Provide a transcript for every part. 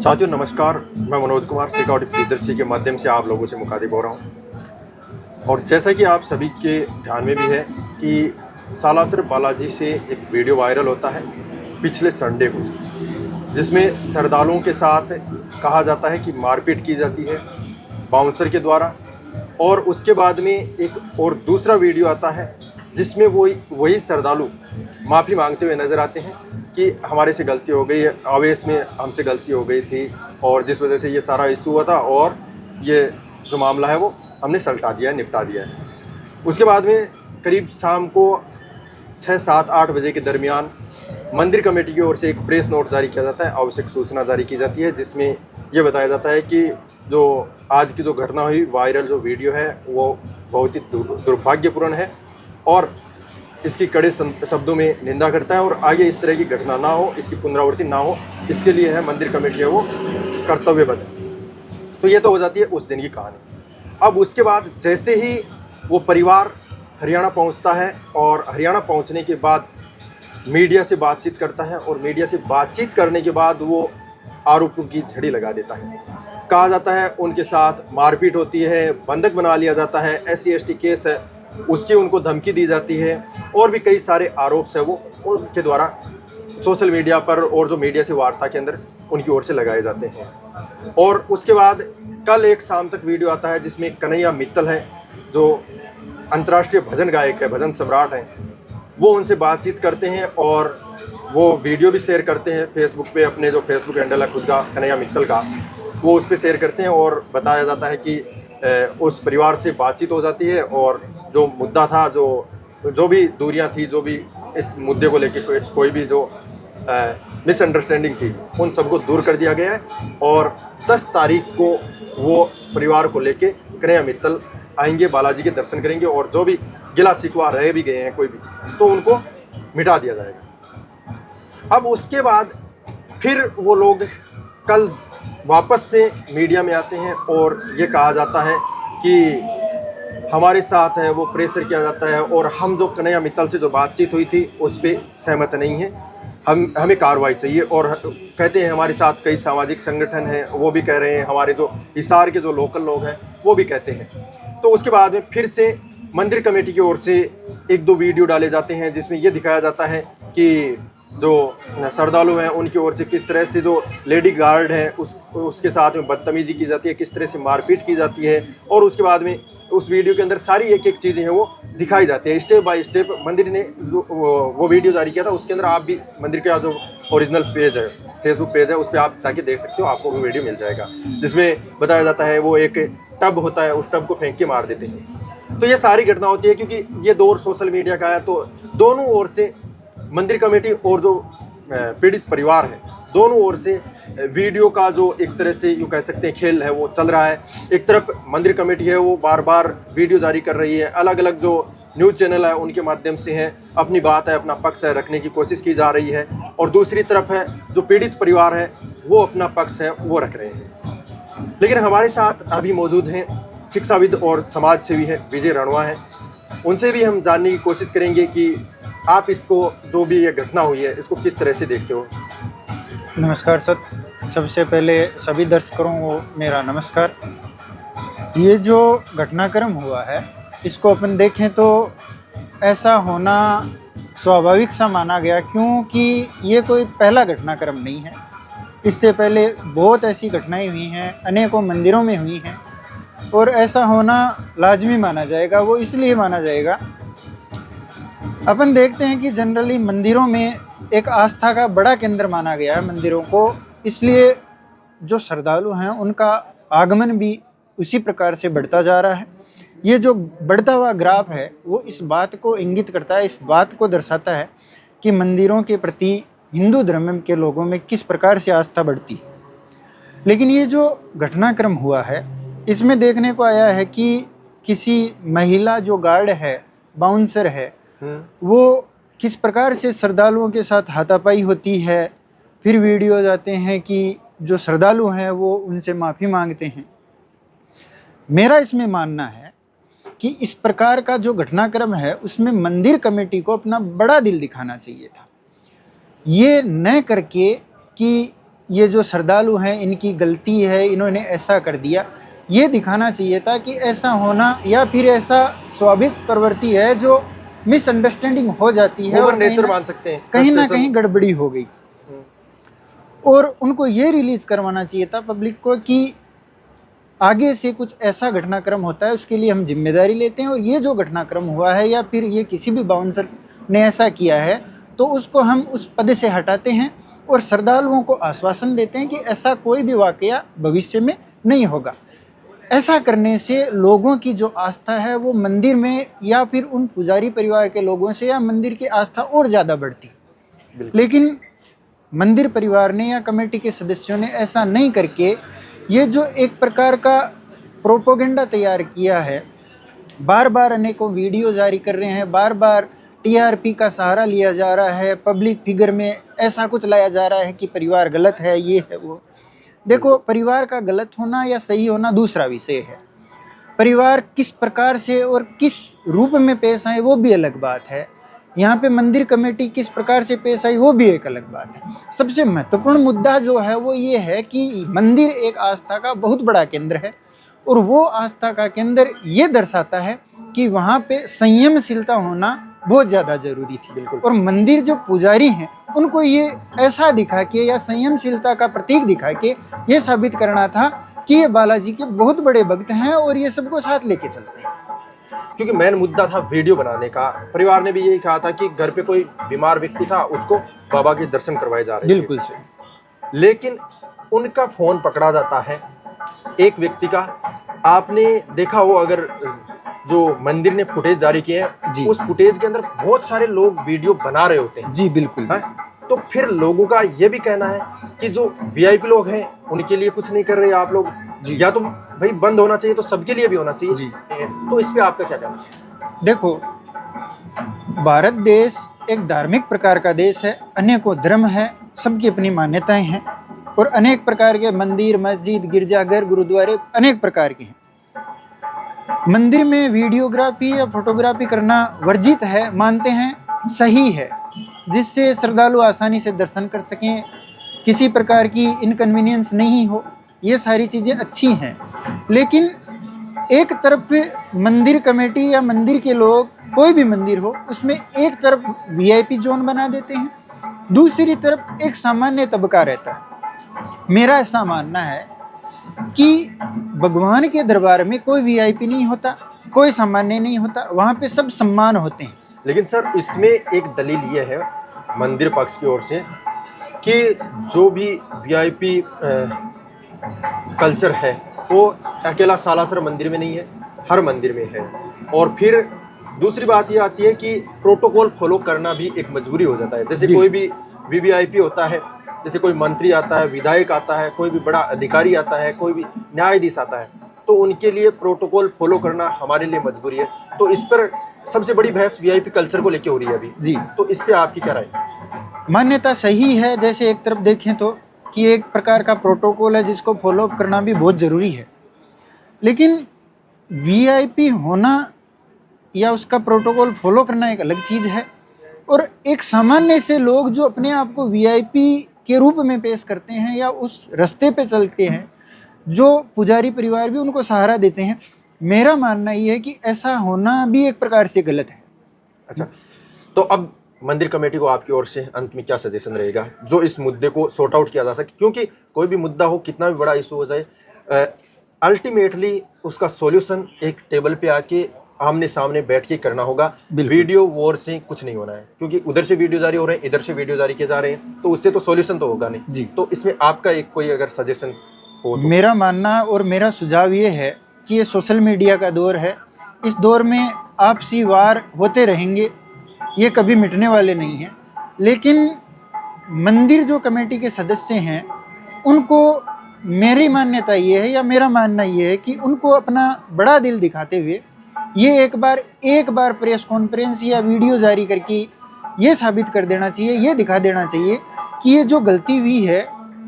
साथियों नमस्कार, मैं मनोज कुमार सिक्योरिटी प्रियदर्शी के माध्यम से आप लोगों से मुखातिब हो रहा हूं। और जैसा कि आप सभी के ध्यान में भी है कि सालासर बालाजी से एक वीडियो वायरल होता है पिछले संडे को, जिसमें श्रद्धालुओं के साथ कहा जाता है कि मारपीट की जाती है बाउंसर के द्वारा। और उसके बाद में एक और दूसरा वीडियो आता है जिसमें वही श्रद्धालु माफ़ी मांगते हुए नज़र आते हैं कि हमारे से गलती हो गई, आवेश में हमसे गलती हो गई थी और जिस वजह से ये सारा इशू हुआ था और ये जो मामला है वो हमने सलटा दिया है, निपटा दिया है। उसके बाद में करीब शाम को 6, 7, 8 बजे के दरमियान मंदिर कमेटी की ओर से एक प्रेस नोट जारी किया जाता है, आवश्यक सूचना जारी की जाती है, जिसमें ये बताया जाता है कि जो आज की जो घटना हुई, वायरल जो वीडियो है वो बहुत ही दुर्भाग्यपूर्ण है और इसकी कड़े शब्दों में निंदा करता है और आगे इस तरह की घटना ना हो, इसकी पुनरावृत्ति ना हो, इसके लिए है मंदिर कमेटी है वो कर्तव्यबद्ध। तो ये तो हो जाती है उस दिन की कहानी। अब उसके बाद जैसे ही वो परिवार हरियाणा पहुंचता है और हरियाणा पहुंचने के बाद मीडिया से बातचीत करता है और मीडिया से बातचीत करने के बाद वो आरोपों की झड़ी लगा देता है। कहा जाता है उनके साथ मारपीट होती है, बंधक बना लिया जाता है, SC/ST केस है उसकी उनको धमकी दी जाती है और भी कई सारे आरोप है वो उनके द्वारा सोशल मीडिया पर और जो मीडिया से वार्ता के अंदर उनकी ओर से लगाए जाते हैं। और उसके बाद कल एक शाम तक वीडियो आता है जिसमें कन्हैया मित्तल है जो अंतर्राष्ट्रीय भजन गायक है, भजन सम्राट हैं, वो उनसे बातचीत करते हैं और वो वीडियो भी शेयर करते हैं फेसबुक पे, अपने जो फेसबुक हैंडल है खुद का कन्हैया मित्तल का, वो उस पर शेयर करते हैं और बताया जाता है कि उस परिवार से बातचीत हो जाती है और जो मुद्दा था, जो भी दूरियां थी, जो भी इस मुद्दे को लेकर कोई भी जो मिसअंडरस्टैंडिंग थी, उन सबको दूर कर दिया गया है। और 10 तारीख को वो परिवार को लेके कन्हैया मित्तल आएंगे, बालाजी के दर्शन करेंगे और जो भी गिला शिकवा रह भी गए हैं कोई भी, तो उनको मिटा दिया जाएगा। अब उसके बाद फिर वो लोग कल वापस से मीडिया में आते हैं और ये कहा जाता है कि हमारे साथ है वो प्रेशर किया जाता है और हम जो कन्हैया मित्तल से जो बातचीत हुई थी उस पर सहमत नहीं है, हमें कार्रवाई चाहिए। और कहते हैं हमारे साथ कई सामाजिक संगठन हैं, वो भी कह रहे हैं, हमारे जो हिसार के जो लोकल लोग हैं वो भी कहते हैं। तो उसके बाद में फिर से मंदिर कमेटी की ओर से 1-2 वीडियो डाले जाते हैं जिसमें ये दिखाया जाता है कि जो श्रद्धालु हैं उनकी ओर से किस तरह से जो लेडी गार्ड है उसके साथ में बदतमीजी की जाती है, किस तरह से मारपीट की जाती है। और उसके बाद में उस वीडियो के अंदर सारी एक चीज़ें हैं वो दिखाई जाती है स्टेप बाय स्टेप। मंदिर ने वो वीडियो जारी किया था, उसके अंदर आप भी मंदिर का जो ओरिजिनल पेज है, फेसबुक पेज है, उस पर आप जाके देख सकते हो, आपको वो वीडियो मिल जाएगा जिसमें बताया जाता है वो एक टब होता है, उस टब को फेंक के मार देते हैं। तो ये सारी घटना होती है क्योंकि ये दौर सोशल मीडिया का है, तो दोनों ओर से मंदिर कमेटी और जो पीड़ित परिवार है, दोनों ओर से वीडियो का जो एक तरह से यूँ कह सकते हैं खेल है वो चल रहा है। एक तरफ मंदिर कमेटी है वो बार बार वीडियो जारी कर रही है, अलग अलग जो न्यूज़ चैनल है उनके माध्यम से है अपनी बात है, अपना पक्ष है रखने की कोशिश की जा रही है। और दूसरी तरफ है जो पीड़ित परिवार है वो अपना पक्ष है वो रख रहे हैं। लेकिन हमारे साथ अभी मौजूद हैं शिक्षाविद और समाज सेवी है विजय रणवा है, उनसे भी हम जानने की कोशिश करेंगे कि आप इसको जो भी ये घटना हुई है इसको किस तरह से देखते हो। नमस्कार सर, सबसे पहले सभी दर्शकों को मेरा नमस्कार। ये जो घटनाक्रम हुआ है इसको अपन देखें तो ऐसा होना स्वाभाविक सा माना गया, क्योंकि ये कोई पहला घटनाक्रम नहीं है। इससे पहले बहुत ऐसी घटनाएं हुई हैं, अनेकों मंदिरों में हुई हैं और ऐसा होना लाजमी माना जाएगा। वो इसलिए माना जाएगा, अपन देखते हैं कि जनरली मंदिरों में एक आस्था का बड़ा केंद्र माना गया है मंदिरों को, इसलिए जो श्रद्धालु हैं उनका आगमन भी उसी प्रकार से बढ़ता जा रहा है। ये जो बढ़ता हुआ ग्राफ है वो इस बात को इंगित करता है, इस बात को दर्शाता है कि मंदिरों के प्रति हिंदू धर्म के लोगों में किस प्रकार से आस्था बढ़ती है। लेकिन ये जो घटनाक्रम हुआ है इसमें देखने को आया है कि किसी महिला जो गार्ड है, बाउंसर है, वो किस प्रकार से श्रद्धालुओं के साथ हाथापाई होती है। फिर वीडियो जाते हैं कि जो श्रद्धालु हैं वो उनसे माफ़ी मांगते हैं। मेरा इसमें मानना है कि इस प्रकार का जो घटनाक्रम है उसमें मंदिर कमेटी को अपना बड़ा दिल दिखाना चाहिए था, ये न करके कि ये जो श्रद्धालु हैं इनकी गलती है, इन्होंने ऐसा कर दिया। ये दिखाना चाहिए था कि ऐसा होना या फिर ऐसा स्वाभाविक प्रवृत्ति है जो मिसअंडरस्टैंडिंग हो जाती है ओवर और नेचर मान सकते हैं, कहीं ना frustration। कहीं गड़बड़ी हो गई। और उनको ये रिलीज करवाना चाहिए था पब्लिक को कि आगे से कुछ ऐसा घटनाक्रम होता है उसके लिए हम जिम्मेदारी लेते हैं, और ये जो घटनाक्रम हुआ है या फिर ये किसी भी बाउंसर ने ऐसा किया है तो उसको हम उस पद से हटाते हैं और श्रद्धालुओं को आश्वासन देते हैं कि ऐसा कोई भी वाकया भविष्य में नहीं होगा। ऐसा करने से लोगों की जो आस्था है वो मंदिर में या फिर उन पुजारी परिवार के लोगों से या मंदिर की आस्था और ज़्यादा बढ़ती। लेकिन मंदिर परिवार ने या कमेटी के सदस्यों ने ऐसा नहीं करके ये जो एक प्रकार का प्रोपोगेंडा तैयार किया है, बार बार अनेकों वीडियो जारी कर रहे हैं, बार बार टीआरपी का सहारा लिया जा रहा है, पब्लिक फिगर में ऐसा कुछ लाया जा रहा है कि परिवार गलत है, ये है वो। देखो, परिवार का गलत होना या सही होना दूसरा विषय है, परिवार किस प्रकार से और किस रूप में पेश आए वो भी अलग बात है। यहाँ पे मंदिर कमेटी किस प्रकार से पेश आई वो भी एक अलग बात है। सबसे महत्वपूर्ण मुद्दा जो है वो ये है कि मंदिर एक आस्था का बहुत बड़ा केंद्र है, और वो आस्था का केंद्र ये दर्शाता है कि वहाँ पे संयमशीलता होना बहुत ज़्यादा जरूरी थी। बिल्कुल। और मंदिर जो पुजारी हैं उनको ये ऐसा दिखा के या संयमशीलता का प्रतीक दिखा के ये साबित करना था कि ये बालाजी के बहुत बड़े भक्त हैं और ये सबको साथ लेके चलते हैं। क्योंकि मेन मुद्दा था वीडियो बनाने का। परिवार ने भी यही कहा था कि घर पे कोई बीमार व्यक्ति था, उसको बाबा के दर्शन करवाए जा रहे थे। बिल्कुल सही। लेकिन उनका फोन पकड़ा जाता है एक व्यक्ति का। आपने देखा हो, अगर जो मंदिर ने फुटेज जारी किए हैं उस फुटेज के अंदर बहुत सारे लोग वीडियो बना रहे होते हैं। जी बिल्कुल है? तो फिर लोगों का ये भी कहना है कि जो वीआईपी लोग हैं उनके लिए कुछ नहीं कर रहे आप लोग, या तो भाई बंद होना चाहिए तो सबके लिए भी होना चाहिए जी। तो इस पे आपका क्या कहना है? देखो, भारत देश एक धार्मिक प्रकार का देश है, अनेकों धर्म है, सबकी अपनी मान्यताएं हैं और अनेक प्रकार के मंदिर, मस्जिद, गिरजाघर, गुरुद्वारे अनेक प्रकार के हैं। मंदिर में वीडियोग्राफी या फोटोग्राफी करना वर्जित है, मानते हैं, सही है, जिससे श्रद्धालु आसानी से दर्शन कर सकें, किसी प्रकार की इनकन्वीनियंस नहीं हो, ये सारी चीज़ें अच्छी हैं। लेकिन एक तरफ मंदिर कमेटी या मंदिर के लोग, कोई भी मंदिर हो, उसमें एक तरफ वीआईपी जोन बना देते हैं, दूसरी तरफ एक सामान्य तबका रहता है। मेरा ऐसा मानना है कि भगवान के दरबार में कोई वीआईपी नहीं होता, कोई सामान्य नहीं होता, वहाँ पे सब सम्मान होते हैं। लेकिन सर, इसमें एक दलील ये है मंदिर पक्ष की ओर से कि जो भी वीआईपी कल्चर है वो अकेला सालासर मंदिर में नहीं है, हर मंदिर में है। और फिर दूसरी बात ये आती है कि प्रोटोकॉल फॉलो करना भी एक मजबूरी हो जाता है। जैसे कोई भी वीवीआईपी होता है, जैसे कोई मंत्री आता है, विधायक आता है, कोई भी बड़ा अधिकारी आता है, कोई भी न्यायाधीश आता है, तो उनके लिए प्रोटोकॉल फॉलो करना हमारे लिए मजबूरी है। तो इस पर सबसे बड़ी बहस वीआईपी कल्चर को लेकर हो रही है अभी जी। तो इस पे आपकी क्या राय? मान्यता सही है, जैसे एक तरफ देखें तो कि एक प्रकार का प्रोटोकॉल है जिसको फॉलो अप करना भी बहुत ज़रूरी है, लेकिन वीआईपी होना या उसका प्रोटोकॉल फॉलो करना एक अलग चीज़ है। और एक सामान्य से लोग जो अपने आप को वीआईपी के रूप में पेश करते हैं या उस रास्ते पे चलते हैं, जो पुजारी परिवार भी उनको सहारा देते हैं, मेरा मानना ये है कि ऐसा होना भी एक प्रकार से गलत है। अच्छा, तो अब मंदिर कमेटी को आपकी ओर से अंत में क्या सजेशन रहेगा जो इस मुद्दे को सॉर्ट आउट किया जा सके? क्योंकि कोई भी मुद्दा हो, कितना भी बड़ा इशू हो जाए, अल्टीमेटली उसका सॉल्यूशन एक टेबल पे आके आमने सामने बैठ के करना होगा। वीडियो वॉर से कुछ नहीं होना है, क्योंकि उधर से वीडियो जारी हो रहे हैं, इधर से वीडियो जारी किए जा रहे हैं, तो उससे तो सॉल्यूशन तो होगा नहीं जी। तो इसमें आपका एक कोई अगर सजेशन हो तो? मेरा मानना और मेरा सुझाव ये है कि ये सोशल मीडिया का दौर है, इस दौर में आपसी वार होते रहेंगे, ये कभी मिटने वाले नहीं हैं। लेकिन मंदिर जो कमेटी के सदस्य हैं उनको, मेरी मान्यता ये है या मेरा मानना ये है कि उनको अपना बड़ा दिल दिखाते हुए ये एक बार प्रेस कॉन्फ्रेंस या वीडियो जारी करके ये साबित कर देना चाहिए, ये दिखा देना चाहिए कि ये जो गलती हुई है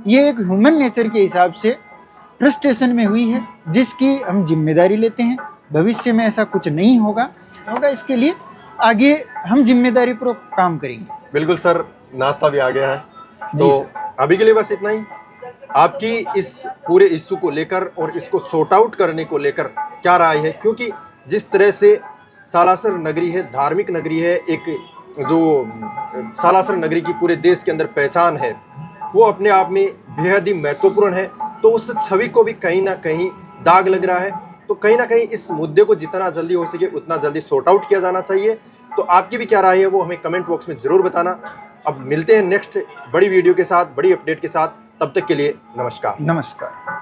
ये एक ह्यूमन नेचर के हिसाब से फ्रस्ट्रेशन में हुई है, जिसकी हम जिम्मेदारी लेते हैं। भविष्य में ऐसा कुछ नहीं होगा, इसके लिए आगे हम जिम्मेदारी पूर्वक काम करेंगे। बिल्कुल सर, नाश्ता भी आ गया है, तो अभी के लिए बस इतना ही। आपकी इस पूरे इश्यू को लेकर और इसको सॉर्ट आउट करने को लेकर क्या राय है? क्योंकि जिस तरह से सालासर नगरी है, धार्मिक नगरी है, एक जो सालासर नगरी की पूरे देश के अंदर पहचान है, वो अपने आप में बेहद ही महत्वपूर्ण है। तो उस छवि को भी कहीं ना कहीं दाग लग रहा है। तो कहीं ना कहीं इस मुद्दे को जितना जल्दी हो सके उतना जल्दी सॉर्ट आउट किया जाना चाहिए। तो आपकी भी क्या राय है वो हमें कमेंट बॉक्स में ज़रूर बताना। अब मिलते हैं नेक्स्ट बड़ी वीडियो के साथ, बड़ी अपडेट के साथ। तब तक के लिए नमस्कार। नमस्कार।